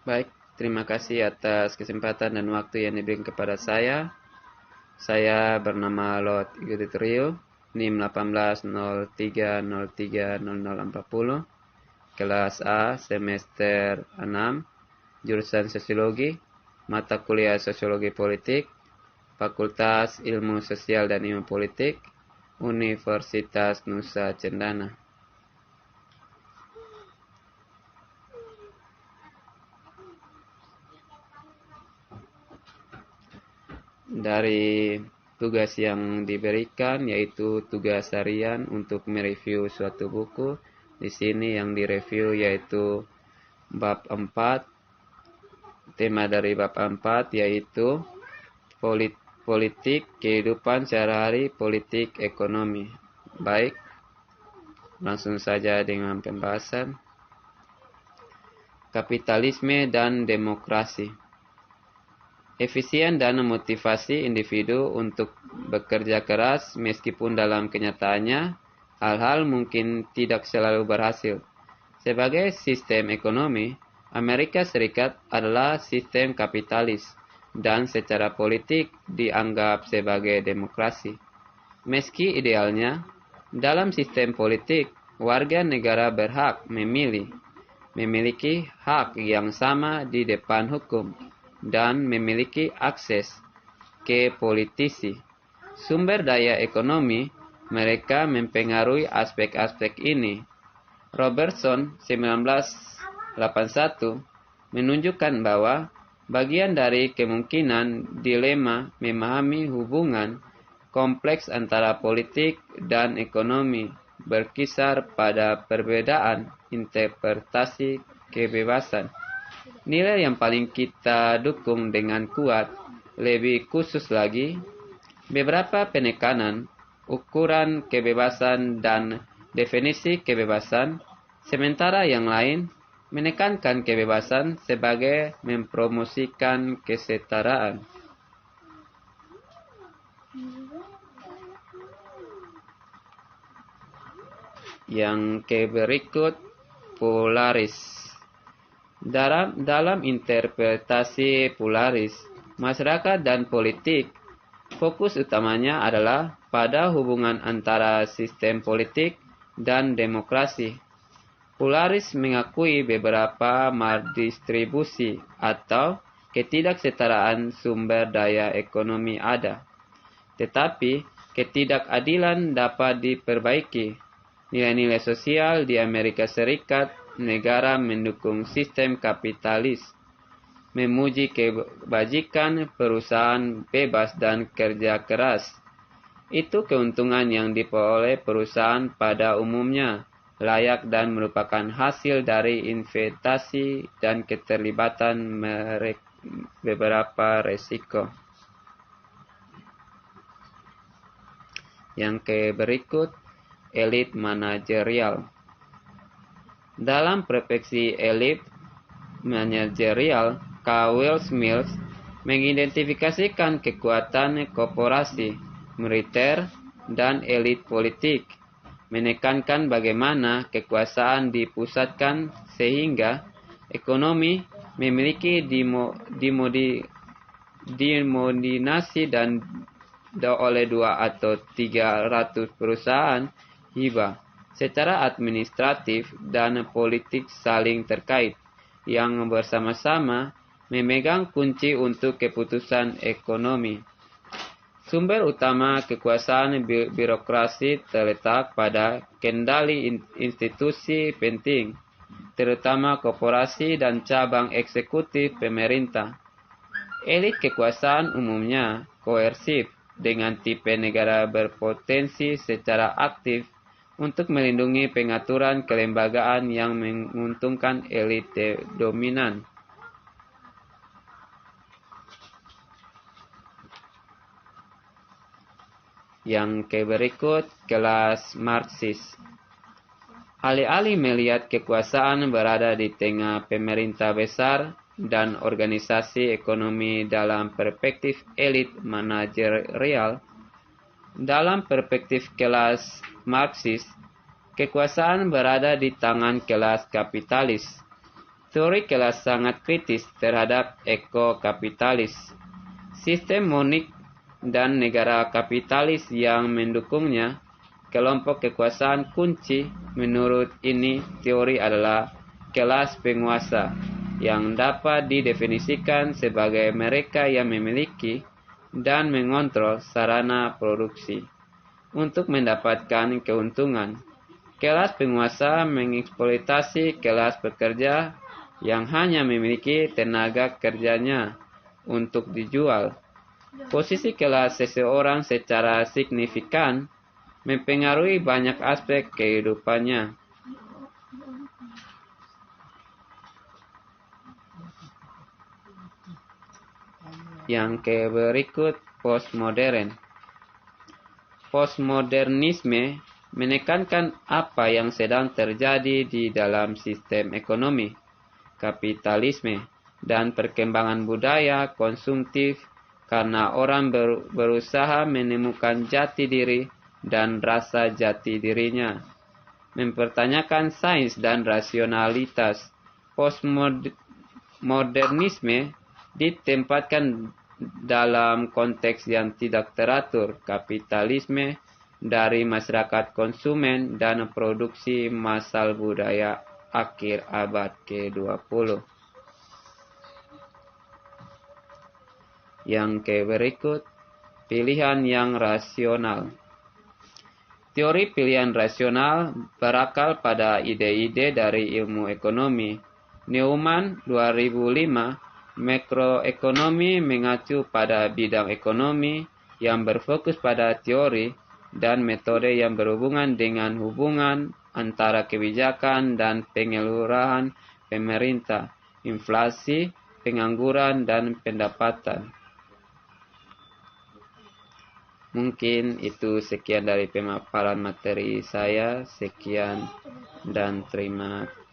Baik, terima kasih atas kesempatan dan waktu yang diberikan kepada saya. Saya bernama Lot Iguditrio, NIM 1803030040, kelas A, semester 6, jurusan Sosiologi, mata kuliah Sosiologi Politik, Fakultas Ilmu Sosial dan Ilmu Politik, Universitas Nusa Cendana. Dari tugas yang diberikan yaitu tugas harian untuk mereview suatu buku. Di sini yang direview yaitu bab 4. Tema dari bab 4 yaitu politik, kehidupan sehari-hari, politik, ekonomi. Baik, langsung saja dengan pembahasan. Kapitalisme dan demokrasi. Efisien dan motivasi individu untuk bekerja keras meskipun dalam kenyataannya hal-hal mungkin tidak selalu berhasil. Sebagai sistem ekonomi, Amerika Serikat adalah sistem kapitalis dan secara politik dianggap sebagai demokrasi. Meski idealnya, dalam sistem politik, warga negara berhak memiliki hak yang sama di depan hukum, dan memiliki akses ke politisi. Sumber daya ekonomi mereka mempengaruhi aspek-aspek ini. Robertson 1981 menunjukkan bahwa bagian dari kemungkinan dilema memahami hubungan kompleks antara politik dan ekonomi berkisar pada perbedaan interpretasi kebebasan. Nilai yang paling kita dukung dengan kuat, lebih khusus lagi, beberapa penekanan, ukuran kebebasan dan definisi kebebasan, sementara yang lain menekankan kebebasan sebagai mempromosikan kesetaraan. Yang berikut, polaris. Dalam interpretasi polaris, masyarakat dan politik, fokus utamanya adalah pada hubungan antara sistem politik dan demokrasi. Polaris mengakui beberapa maldistribusi atau ketidaksetaraan sumber daya ekonomi ada. Tetapi ketidakadilan dapat diperbaiki. Nilai-nilai sosial di Amerika Serikat, negara mendukung sistem kapitalis, memuji kebajikan perusahaan bebas dan kerja keras. Itu keuntungan yang diperoleh perusahaan pada umumnya layak dan merupakan hasil dari investasi dan keterlibatan beberapa resiko. Yang berikut, elit manajerial. Dalam perspektif elit manajerial, Will Smith mengidentifikasikan kekuatan korporasi, militer, dan elit politik, menekankan bagaimana kekuasaan dipusatkan sehingga ekonomi memiliki dominasi dan oleh 2 atau 300 perusahaan hibah. Secara administratif dan politik saling terkait, yang bersama-sama memegang kunci untuk keputusan ekonomi. Sumber utama kekuasaan birokrasi terletak pada kendali institusi penting, terutama korporasi dan cabang eksekutif pemerintah. Elit kekuasaan umumnya koersif, dengan tipe negara berpotensi secara aktif untuk melindungi pengaturan kelembagaan yang menguntungkan elit dominan. Yang berikut, kelas Marxis. Alih-alih melihat kekuasaan berada di tengah pemerintah besar dan organisasi ekonomi dalam perspektif elit manajerial, Dalam perspektif kelas Marxis, kekuasaan berada di tangan kelas kapitalis. Teori kelas sangat kritis terhadap ekokapitalis, sistem monik dan negara kapitalis yang mendukungnya. Kelompok kekuasaan kunci menurut ini teori adalah kelas penguasa yang dapat didefinisikan sebagai mereka yang memiliki dan mengontrol sarana produksi untuk mendapatkan keuntungan. Kelas penguasa mengeksploitasi kelas pekerja yang hanya memiliki tenaga kerjanya untuk dijual. Posisi kelas seseorang secara signifikan mempengaruhi banyak aspek kehidupannya. Yang berikut, postmodern. Postmodernisme menekankan apa yang sedang terjadi di dalam sistem ekonomi, kapitalisme, dan perkembangan budaya konsumtif karena orang berusaha menemukan jati diri dan rasa jati dirinya. Mempertanyakan sains dan rasionalitas. Postmodernisme ditempatkan dalam konteks yang tidak teratur, kapitalisme dari masyarakat konsumen dan produksi massal budaya akhir abad ke-20. Yang berikut, pilihan yang rasional. Teori pilihan rasional berakar pada ide-ide dari ilmu ekonomi. Neumann 2005, makroekonomi mengacu pada bidang ekonomi yang berfokus pada teori dan metode yang berhubungan dengan hubungan antara kebijakan dan pengeluaran pemerintah, inflasi, pengangguran, dan pendapatan. Mungkin itu sekian dari pemaparan materi saya. Sekian dan terima kasih.